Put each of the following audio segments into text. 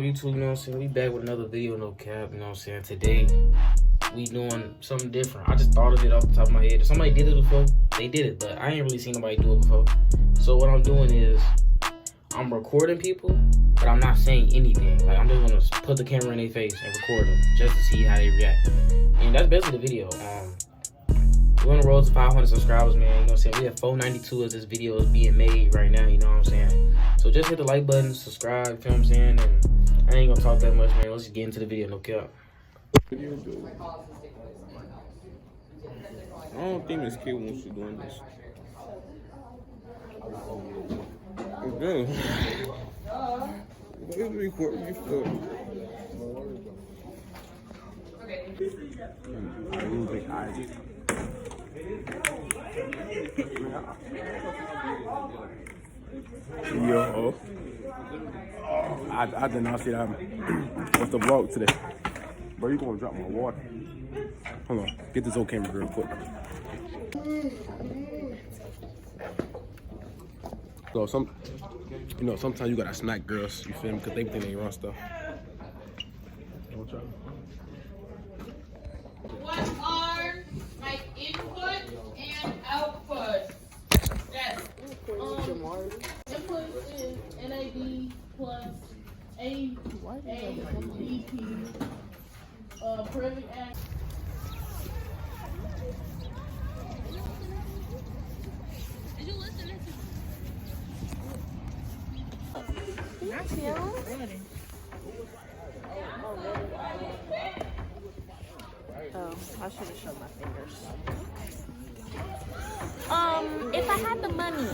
up, YouTube? You know what I'm saying? We back with another video, no cap. You know what I'm saying? Today, we doing something different. I just thought of it off the top of my head. If somebody did it before, they did it, but I ain't really seen nobody do it before. So what I'm doing is, I'm recording people, but I'm not saying anything. Like, I'm just gonna put the camera in their face and record them just to see how they react. And that's basically the video. We're on the road to 500 subscribers, man. You know what I'm saying? We have 492 of this video is being made right now, you know what I'm saying? So just hit the like button, subscribe, you know what I'm saying? And I ain't gonna talk that much, man. Let's just get into the video, no cap. I don't think this kid wants you doing this. Okay. Let's record me for. Yo, I did not see that. What's the vlog today? Bro, you gonna drop my water? Hold on, get this old camera real quick. So sometimes you gotta smack girls, you feel me? Because they think they run stuff. What are my input and output? Yes. Input is NAD plus ADP. Perfect act. Did you listen to? Oh, I should have showed my fingers. If I had the money.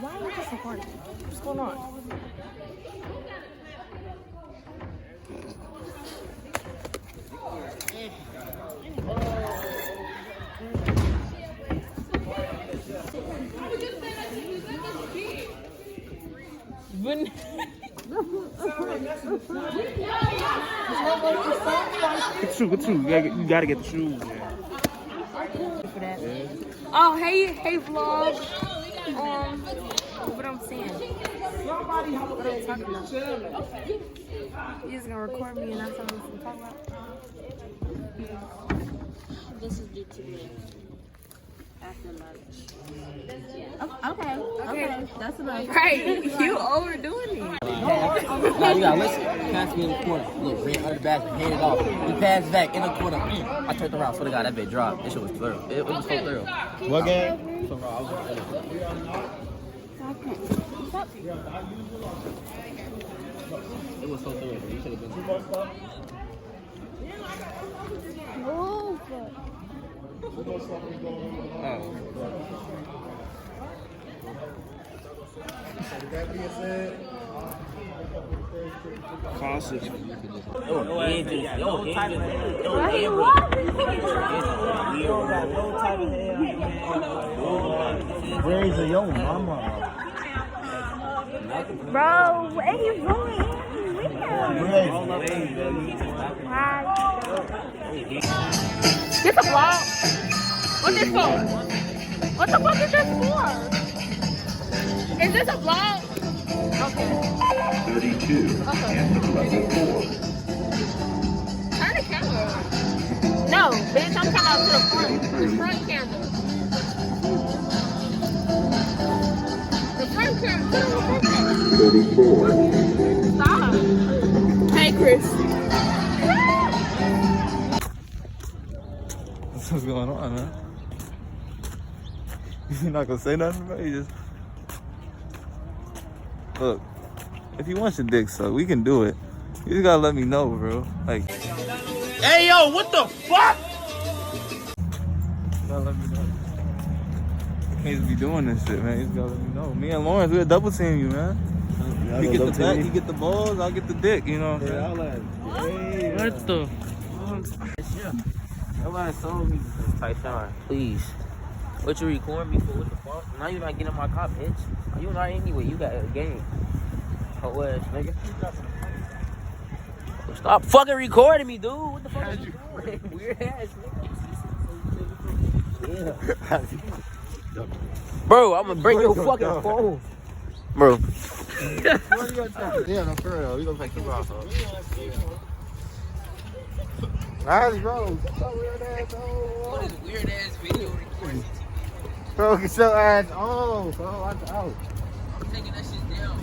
Why are you just recording? What's going on? Get the shoe. You gotta get the shoes. Yeah. Oh, hey vlog. What I'm saying. What I'm talking about. You're just gonna record me and that's what I'm talking about. This is due to me. After lunch. Okay. That's enough. Right. You overdoing it. Now you gotta listen. Pass me in the corner. Look, ran under the basket, hand it off. He passed back in the corner. I turned around. Swear to God, that bit dropped. This shit was thorough. It was so thorough. What game? So, bro, I was It was so thorough. You should have been. Oh, fuck. Classic. Where's your mama? Bro, where are you going? Get the vlog. What's this for? What the fuck is this for? Is this a vlog? Okay. 32 and level 4. Turn the camera. No, bitch, I'm coming out to the front camera. The front camera. 34. Stop. Hey, Chris. What's going on, man? You're not gonna say nothing, bro? You just look. If you want your dick sucked, we can do it. You just gotta let me know, bro. Like, Hey, yo, what the fuck? you gotta let me know. You can't just be doing this shit, man. You just gotta let me know. Me and Lawrence, we'll double team you, man. You get the back, you get the balls, I'll get the dick. You know what I'm saying? What the fuck? Nobody told me to type shot. Please. What you recording me for? What the fuck? Now you're not getting my cop, bitch. You not anyway. You got a game. Oh, ass nigga. Stop fucking recording me, dude. What the fuck? Weird ass nigga. Yeah. Bro, I'm gonna bring your fucking phone. Bro. Yeah, no, for real. We gonna play Super House. Nice, bro. So weird ass. What is weird ass video recording? Bro, get your ass on, bro. Watch out. I'm taking that shit down.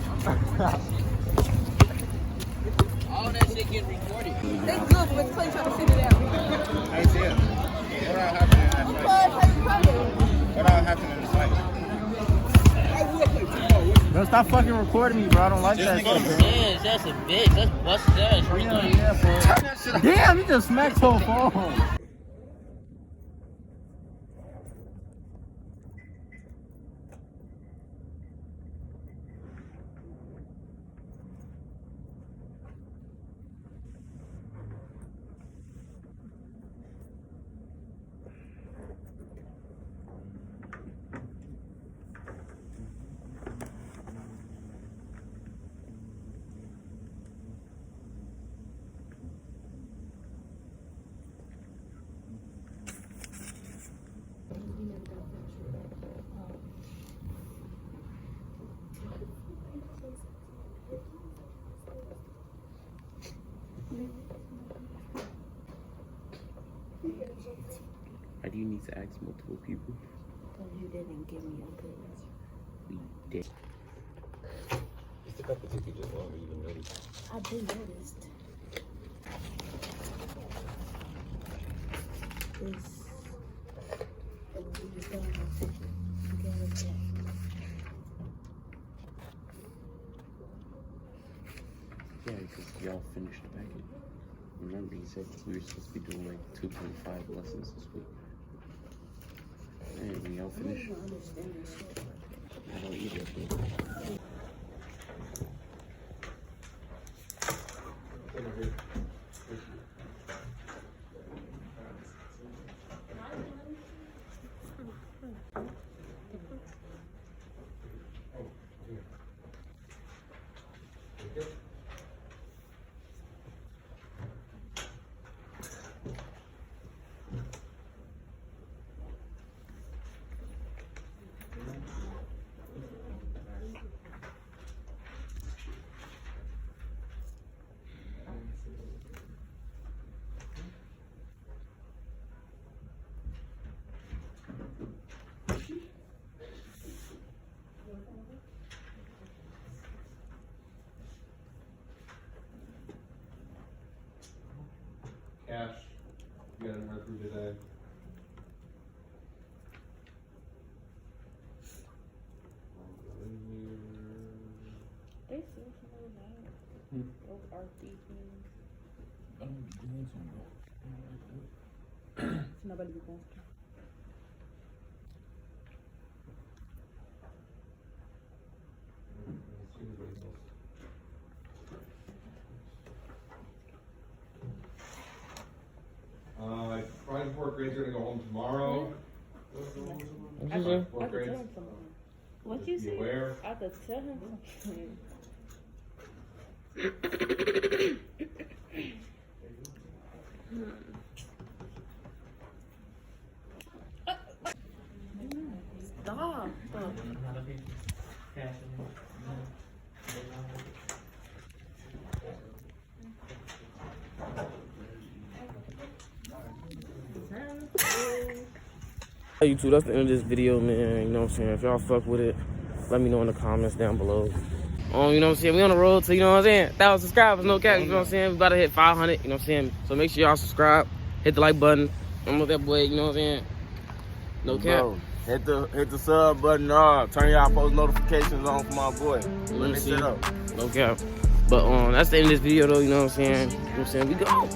All that shit getting recorded. They good, but Clay trying to sit it out. I see it. What all happened in that fight? What all happened in this fight? Bro, stop fucking recording me, bro. I don't like that shit, bro. Yeah, that's a bitch. That's busted ass right there. Damn, you just smacked your phone. Why do you need to ask multiple people? Because you didn't give me a good answer. We did. Just a couple tickets just won't even notice. I did notice. This. And when you got my ticket, you got it back. Yeah, because y'all finished the packet. Remember, he said we were supposed to be doing like 2.5 lessons this week. Hey, when y'all finish, I don't understand this shit. I don't either. Cash, you got her through today. They still smell bad. Those RC things. Nobody be going. Pride and fourth grades are gonna go home tomorrow. Fourth grades. What you Be say? aware. I could tell him something. Stop. YouTube, that's the end of this video, man. You know what I'm saying? If y'all fuck with it, let me know in the comments down below. You know what I'm saying? We on the road to, you know what I'm saying, 1,000 subscribers, no cap, you know what I'm saying? We about to hit 500, you know what I'm saying? So make sure y'all subscribe, hit the like button. I'm with that boy, you know what I'm saying? No cap. Bro, hit the sub button on. Turn y'all post notifications on for my boy. Let me set up. No cap. But that's the end of this video though, you know what I'm saying? You know what I'm saying? We go.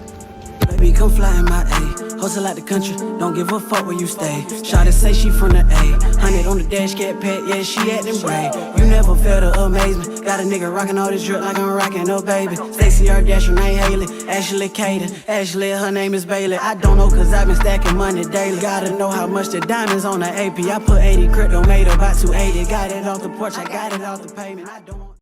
Baby, come fly in my A. Hustle like the country, don't give a fuck where you stay. Shawty say she from the A. 100 on the dash, cat pet, yeah, she actin' brave. You never felt the amazement. Got a nigga rockin' all this drip like I'm rockin' no baby. Stacey R. Dash, Renee Haley, Ashley Caden. Ashley, her name is Bailey. I don't know cause I've been stacking money daily. Gotta know how much the diamonds on the AP. I put 80 crypto, made about 280. Got it off the porch, I got it off the pavement. I don't